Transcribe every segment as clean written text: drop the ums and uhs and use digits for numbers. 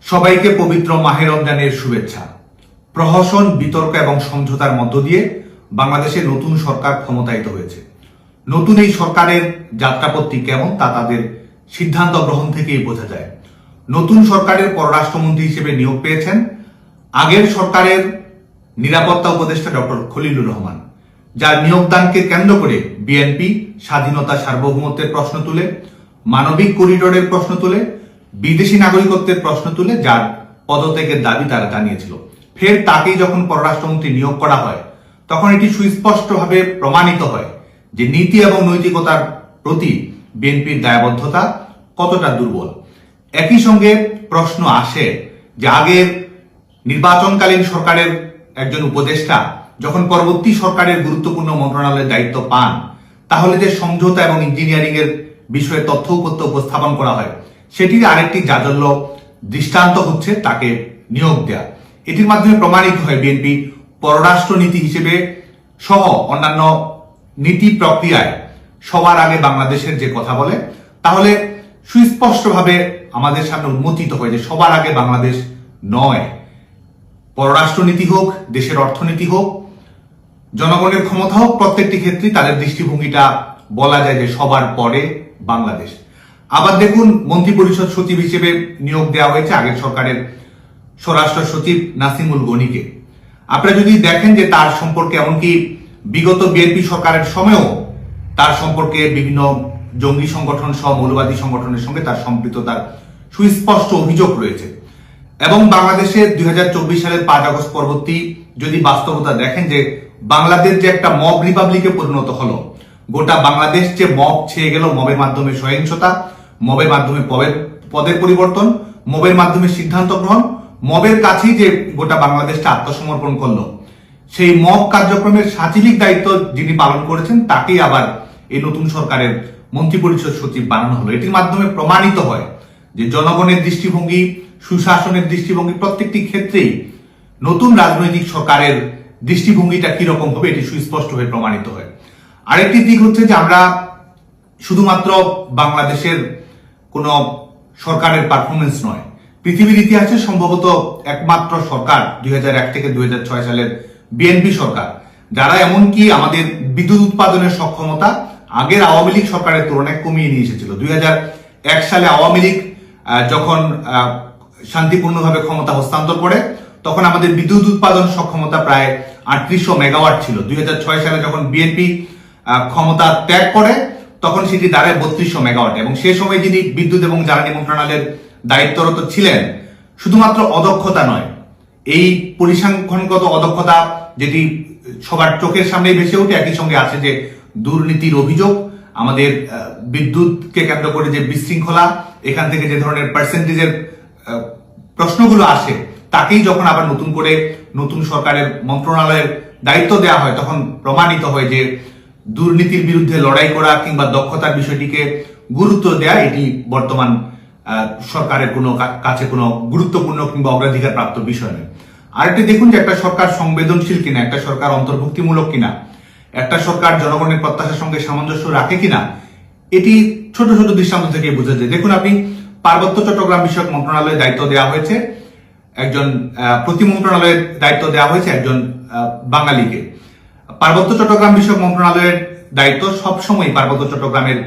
সবাইকে পবিত্র মাহে রমজানের শুভেচ্ছা। প্রহসন, বিতর্ক এবং সমঝোতার মধ্য দিয়ে বাংলাদেশে নতুন সরকার ক্ষমতায়িত হয়েছে। নতুন এই সরকারের যাত্রাপথটি কেমন তা তাদের সিদ্ধান্ত গ্রহণ থেকেই বোঝা যায়। নতুন সরকারের পররাষ্ট্রমন্ত্রী হিসেবে নিয়োগ পেয়েছেন আগের সরকারের নিরাপত্তা উপদেষ্টা ডক্টর খলিলুর রহমান, যার নিয়োগদানকে কেন্দ্র করে বিএনপি স্বাধীনতা, সার্বভৌমত্বের প্রশ্ন তুলে, মানবিক করিডোরের প্রশ্ন তুলে, বিদেশি নাগরিকত্বের প্রশ্ন তুলে যার পদত্যাগের দাবি তারা জানিয়েছিল। ফের তাকেই যখন পররাষ্ট্রমন্ত্রী নিয়োগ করা হয়, তখন এটি সুস্পষ্টভাবে প্রমাণিত হয় যে নীতি এবং নৈতিকতার প্রতি বিএনপির দায়বদ্ধতা কতটা দুর্বল। একই সঙ্গে প্রশ্ন আসে যে আগের নির্বাচনকালীন সরকারের একজন উপদেষ্টা যখন পরবর্তী সরকারের গুরুত্বপূর্ণ মন্ত্রণালয়ের দায়িত্ব পান, তাহলে যে সমঝোতা এবং ইঞ্জিনিয়ারিং এর বিষয়ে তথ্য উপত্য উপস্থাপন করা হয়, সেটির আরেকটি জাজল্য দৃষ্টান্ত হচ্ছে তাকে নিয়োগ দেয়া। এটির মাধ্যমে প্রমাণিত হয় বিএনপি পররাষ্ট্র নীতি হিসেবে সহ অন্যান্য নীতি প্রক্রিয়ায় সবার আগে বাংলাদেশের যে কথা বলে, তাহলে সুস্পষ্টভাবে আমাদের সামনে উন্মোচিত হয় যে সবার আগে বাংলাদেশ নয়। পররাষ্ট্রনীতি হোক, দেশের অর্থনীতি হোক, জনগণের ক্ষমতা হোক, প্রত্যেকটি ক্ষেত্রেই তাদের দৃষ্টিভঙ্গিটা বলা যায় যে সবার পরে বাংলাদেশ। আবার দেখুন, মন্ত্রী পরিষদ সচিব হিসেবে নিয়োগ দেওয়া হয়েছে আগের সরকারের স্বরাষ্ট্র সচিব নাসিমুল গনিকে। আপনারা যদি দেখেন যে তার সম্পর্কে এমনকি বিগত বিএনপি সরকারের সময়ও তার সম্পর্কে বিভিন্ন জঙ্গি সংগঠন সহ মৌলবাদী সংগঠনের সঙ্গে তার সম্পৃক্ততার সুস্পষ্ট অভিযোগ রয়েছে। এবং বাংলাদেশে 2024 সালের 5 আগস্ট পরবর্তী যদি বাস্তবতা দেখেন যে বাংলাদেশ যে একটা মব রিপাবলিকে পরিণত হলো, গোটা বাংলাদেশ যে মব ছেয়ে গেল, মবের মাধ্যমে সহিংসতা, মবের মাধ্যমে পদের পরিবর্তন, মবের মাধ্যমে সিদ্ধান্ত গ্রহণ, মবের কাছেই যে গোটা বাংলাদেশটা আত্মসমর্পণ করলো, সেই মব কার্যক্রমের সাচিলিক দায়িত্ব যিনি পালন করেছেন তাকেই আবার এই নতুন সরকারের মন্ত্রিপরিষদ সচিব বানানো হলো। এটির মাধ্যমে প্রমাণিত হয় যে জনগণের দৃষ্টিভঙ্গি, সুশাসনের দৃষ্টিভঙ্গি প্রত্যেকটি ক্ষেত্রেই নতুন রাজনৈতিক সরকারের দৃষ্টিভঙ্গিটা কিরকম হবে এটি সুস্পষ্ট হয়ে প্রমাণিত হয়। আরেকটি দিক হচ্ছে যে আমরা শুধুমাত্র বাংলাদেশের কোন সরকারের পারফরমেন্স নয়, পৃথিবীর ইতিহাসে সম্ভবত একমাত্র সরকার 2001 থেকে 2006 সালের বিএনপি সরকার, যারা এমনকি আমাদের বিদ্যুৎ উৎপাদনের সক্ষমতা আগের আওয়ামী লীগ সরকারের তুলনায় কমিয়ে নিয়ে এসেছিল। 2001 সালে আওয়ামী লীগ যখন শান্তিপূর্ণভাবে ক্ষমতা হস্তান্তর করে, তখন আমাদের বিদ্যুৎ উৎপাদন সক্ষমতা প্রায় 3800 মেগাওয়াট ছিল। 2006 সালে যখন বিএনপি ক্ষমতা ত্যাগ করে, তখন সেটি দাঁড়ায় 3200 মেগাওয়াট। এবং সে সময় যিনি বিদ্যুৎ এবং জ্বালানি মন্ত্রণালয়ের দায়িত্বরত ছিলেন, শুধুমাত্র অদক্ষতা নয়, এই পরিসংখ্যানগত অদক্ষতা যেটি সবার চোখের সামনে ভেসে ওঠে, একই সঙ্গে আছে যে দুর্নীতির অভিযোগ, আমাদের বিদ্যুৎকে কেন্দ্র করে যে বিশৃঙ্খলা, এখান থেকে যে ধরনের পার্সেন্টেজের প্রশ্নগুলো আসে, তাকেই যখন আবার নতুন করে নতুন সরকারের মন্ত্রণালয়ের দায়িত্ব দেওয়া হয়, তখন প্রমাণিত হয় যে দুর্নীতির বিরুদ্ধে লড়াই করা কিংবা দক্ষতার বিষয়টিকে গুরুত্ব দেয়া এটি বর্তমান সরকারের কোনো কাছে কোনো গুরুত্বপূর্ণ কিংবা অগ্রাধিকার প্রাপ্ত বিষয় নয়। আরেকটি দেখুন যে একটা সরকার সংবেদনশীল কিনা, একটা সরকার অন্তর্ভুক্তিমূলক কিনা, একটা সরকার জনগণের প্রত্যাশার সঙ্গে সামঞ্জস্য রাখে কিনা, এটি ছোট ছোট দৃষ্টান্ত থেকে বোঝা যায়। দেখুন, আপনি পার্বত্য চট্টগ্রাম বিষয়ক মন্ত্রণালয়ের দায়িত্ব দেওয়া হয়েছে একজন, প্রতি মন্ত্রণালয়ের দায়িত্ব দেওয়া হয়েছে একজন বাঙালিকে। পার্বত্য চট্টগ্রাম বিষয়ক মন্ত্রণালয়ের দায়িত্ব সবসময় পার্বত্য চট্টগ্রামের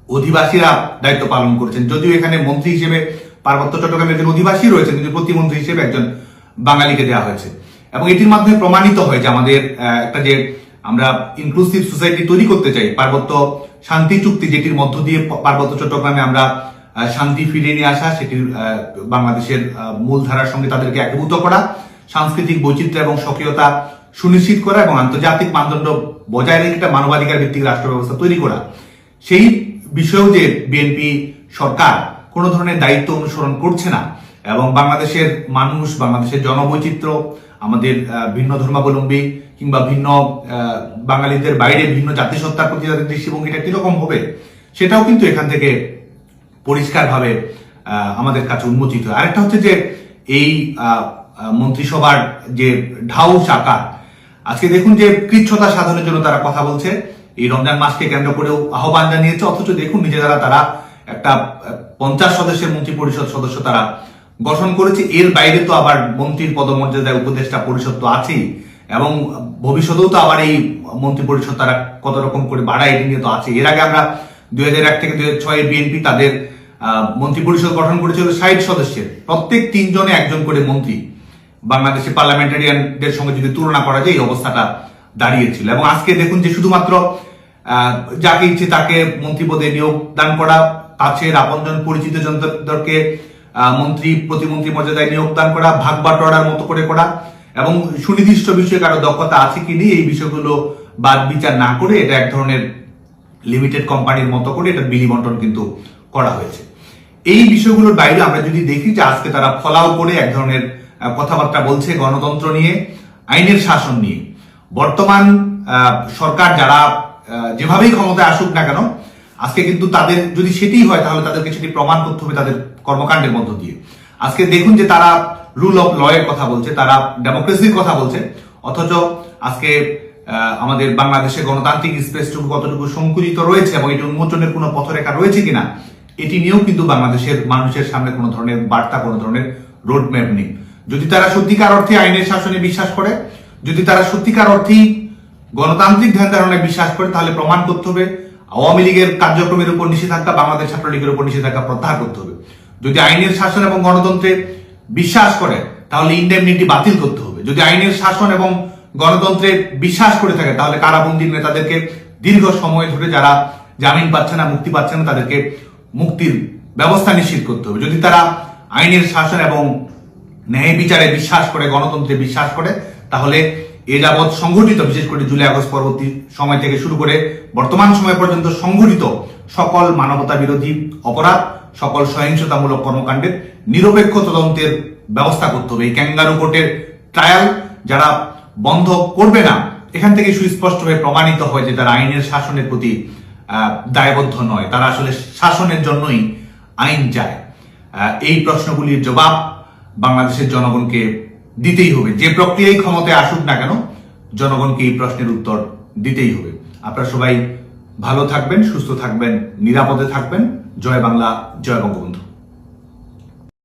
অধিবাসীরা দায়িত্ব পালন করেছেন, যদিও এখানে মন্ত্রী হিসেবে পার্বত্য চট্টগ্রামের একজন অধিবাসী রয়েছেন, কিন্তু প্রতিমন্ত্রী হিসেবে একজন বাঙালিকে দেওয়া হয়েছে। এবং এটির মাধ্যমে প্রমাণিত হয় যে আমাদের একটা যে আমরা ইনক্লুসিভ সোসাইটি তৈরি করতে চাই, পার্বত্য শান্তি চুক্তি যেটির মধ্য দিয়ে পার্বত্য চট্টগ্রামে আমরা শান্তি ফিরিয়ে নিয়ে আসা, সেটির বাংলাদেশের মূলধারার সঙ্গে তাদেরকে একীভূত করা, সাংস্কৃতিক বৈচিত্র্য এবং স্বকীয়তা সুনিশ্চিত করা এবং আন্তর্জাতিক মানদণ্ড বজায় রেখে একটা মানবাধিকার ভিত্তিক রাষ্ট্র ব্যবস্থা তৈরি করা, সেই বিষয়েও যে বিএনপি সরকার কোনো ধরনের দায়িত্ব অনুসরণ করছে না এবং বাংলাদেশের মানুষ, বাংলাদেশের জনবৈচিত্র্য, আমাদের ভিন্ন ধর্মাবলম্বী কিংবা ভিন্ন বাঙালিদের বাইরে ভিন্ন জাতিসত্তার প্রতি তাদের দৃষ্টিভঙ্গিটা কিরকম হবে, সেটাও কিন্তু এখান থেকে পরিষ্কারভাবে আমাদের কাছে উন্মোচিত হয়। আরেকটা হচ্ছে যে এই মন্ত্রিসভার যে ঢাউ আকার, আজকে দেখুন যে কৃচ্ছতা সাধনের জন্য তারা কথা বলছে, এই রমজান মাসকে কেন্দ্র করেও আহ্বান জানিয়েছে, অথচ দেখুন নিজেরা তারা একটা 50 সদস্যের মন্ত্রী পরিষদ সদস্য তারা গঠন করেছে, এর বাইরে তো আবার মন্ত্রীর পদমর্যাদায় উপদেষ্টা পরিষদ তো আছেই, এবং ভবিষ্যতেও তো আবার এই মন্ত্রী পরিষদ তারা কত রকম করে বাড়ায়, এটি নিয়ে তো আছে। এর আগে আমরা 2001 থেকে 2006 বিএনপি তাদের মন্ত্রী পরিষদ গঠন করেছিল 60 সদস্যের, প্রত্যেক 3 জনে একজন করে মন্ত্রী। বাংলাদেশের পার্লামেন্টারিয়ানদের সঙ্গে যদি তুলনা করা যায় এই অবস্থাটা দাঁড়িয়েছিল। এবং আজকে দেখুন যে শুধুমাত্র যাকে ইচ্ছে তাকে মন্ত্রী পদে নিয়োগ দান করা, কাছের আপনজন পরিচিত জনদেরকে মন্ত্রী প্রতিমন্ত্রী মর্যাদায় নিয়োগ দান করা, ভাগ বাটোয়ারার মতো করে করা, এবং সুনির্দিষ্ট বিষয়ে কারো দক্ষতা আছে কি নেই এই বিষয়গুলো বাদ বিচার না করে এটা এক ধরনের লিমিটেড কোম্পানির মতো করে এটা বিলি বন্টন কিন্তু করা হয়েছে। এই বিষয়গুলোর বাইরে আমরা যদি দেখি যে আজকে তারা ফলাও করে এক ধরনের কথাবার্তা বলছে গণতন্ত্র নিয়ে, আইনের শাসন নিয়ে। বর্তমান সরকার যারা যেভাবেই ক্ষমতায় আসুক না কেন, আজকে কিন্তু তাদের যদি সেটি হয় তাহলে তাদেরকে সেটি প্রমাণ করতে হবে তাদের কর্মকাণ্ডের মধ্য দিয়ে। আজকে দেখুন যে তারা রুল অফ ল এর কথা বলছে, তারা ডেমোক্রেসির কথা বলছে, অথচ আজকে আমাদের বাংলাদেশে গণতান্ত্রিক স্পেসটুকু কতটুকু সংকুচিত রয়েছে এবং এটি উন্মোচনের কোনো পথরেখা রয়েছে কিনা এটি নিয়েও কিন্তু বাংলাদেশের মানুষের সামনে কোনো ধরনের বার্তা, কোনো ধরনের রোডম্যাপ নেই। যদি তারা সত্যিকার অর্থে আইনের শাসনে বিশ্বাস করে, যদি তারা সত্যিকার অর্থেই গণতান্ত্রিক ধ্যান ধারণায় বিশ্বাস করে, তাহলে প্রমাণ করতে হবে আওয়ামী লীগের কার্যক্রমের উপর নিষেধাজ্ঞা, বাংলাদেশ ছাত্রলীগের উপর নিষেধাজ্ঞা প্রত্যাহার করতে হবে। যদি আইনের শাসন এবং গণতন্ত্রে বিশ্বাস করে তাহলে ইনডেমনিটি বাতিল করতে হবে। যদি আইনের শাসন এবং গণতন্ত্রে বিশ্বাস করে থাকে তাহলে কারাবন্দী নেতাদেরকে দীর্ঘ সময় ধরে যারা জামিন পাচ্ছে না, মুক্তি পাচ্ছে না, তাদেরকে মুক্তির ব্যবস্থা নিশ্চিত করতে হবে। যদি তারা আইনের শাসন এবং ন্যায় বিচারে বিশ্বাস করে, গণতন্ত্রে বিশ্বাস করে, তাহলে এ যাবৎ সংঘটিত, বিশেষ করে জুলাই আগস্ট পরবর্তী সময় থেকে শুরু করে বর্তমান সময় পর্যন্ত সংঘটিত সকল মানবতা বিরোধী অপরাধ, সকল সহিংসতামূলক কর্মকাণ্ডের নিরপেক্ষ তদন্তের ব্যবস্থা করতে হবে। এই ক্যাঙ্গারু কোর্টের ট্রায়াল যারা বন্ধ করবে না, এখান থেকে সুস্পষ্টভাবে প্রমাণিত হয় যে তারা আইনের শাসনের প্রতি দায়বদ্ধ নয়, তারা আসলে শাসনের জন্যই আইন চায়। এই প্রশ্নগুলির জবাব বাংলাদেশের জনগণকে দিতেই হবে। যে প্রক্রিয়ায় ক্ষমতায় আসুক না কেন, জনগণকে এই প্রশ্নের উত্তর দিতেই হবে। আপনারা সবাই ভালো থাকবেন, সুস্থ থাকবেন, নিরাপদে থাকবেন। জয় বাংলা, জয় বঙ্গবন্ধু।